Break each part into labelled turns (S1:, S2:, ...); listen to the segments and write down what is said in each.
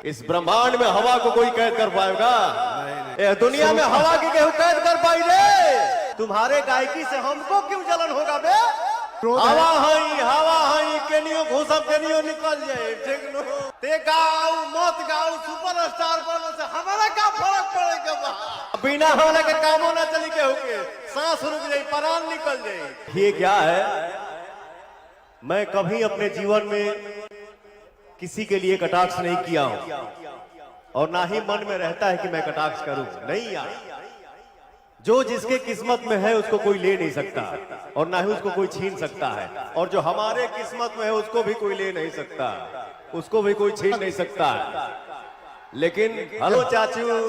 S1: इस ब्रह्मांड में हवा को कोई कैद कर पाएगा? ये दुनिया में हवा की केहू कैद कर पाई रे? तुम्हारे गायकी से हमको क्यों जलन होगा बे? हवा हई केनियो घुसब केनियो निकल जाए, ठीक नो? ते गाओ मत गाओ, सुपरस्टार बनो से हमारा क्या फर्क पड़ेगा बा? बिना होने के कामों ना चली के होके सांस रुक जाए, प्राण निकल जाए। ये क्या है? मैं कभी अपने जीवन में किसी के लिए कटाक्ष नहीं किया हूं और ना ही मन में रहता है कि मैं कटाक्ष करूं। नहीं यार, जो जिसके किस्मत में है उसको कोई ले नहीं सकता और ना ही उसको कोई छीन सकता है, और जो हमारे किस्मत में है उसको भी कोई ले नहीं सकता, उसको भी कोई छीन नहीं सकता है। लेकिन हेलो चाचू,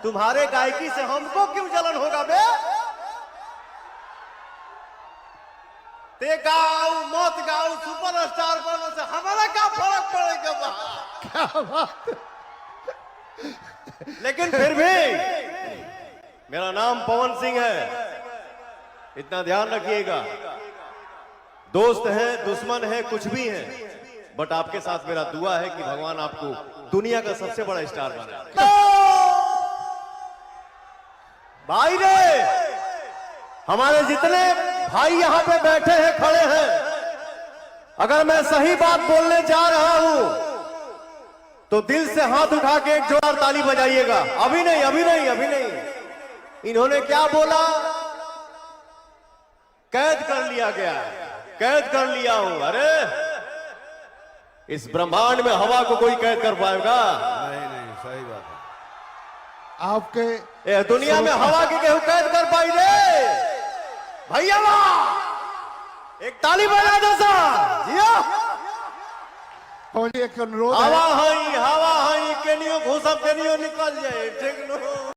S1: तुम्हारे गायकी से हमको क्यों जलन होगा बे? ते गाओ मत गाओ, सुपरस्टार बनो से हमारा क्या फर्क पड़ेगा बा? क्या बात। लेकिन फिर भी मेरा नाम पवन सिंह है, इतना ध्यान रखिएगा। दोस्त है, दुश्मन है, कुछ भी है, बट आपके साथ मेरा दुआ है कि भगवान आपको दुनिया का सबसे बड़ा स्टार बनाए। भाई रे, हमारे जितने भाई यहां पे बैठे हैं, खड़े हैं, अगर मैं सही बात बोलने जा रहा हूं तो दिल से हाथ उठा के एक जोरदार ताली बजाइएगा। अभी नहीं, अभी नहीं, अभी नहीं। इन्होंने क्या बोला? कैद कर लिया गया है, कैद कर लिया हूं। अरे इस ब्रह्मांड में हवा को कोई कैद कर पाएगा?
S2: नहीं नहीं, सही बात है। आपके
S1: दुनिया में हवा की केहू कैद कर पाई रे? भैया एक ताली बजा दो सा जिया।
S2: एक अनुरोध,
S1: हवा हई केनियो घुसब केनियो निकल जाए, ठीक नो?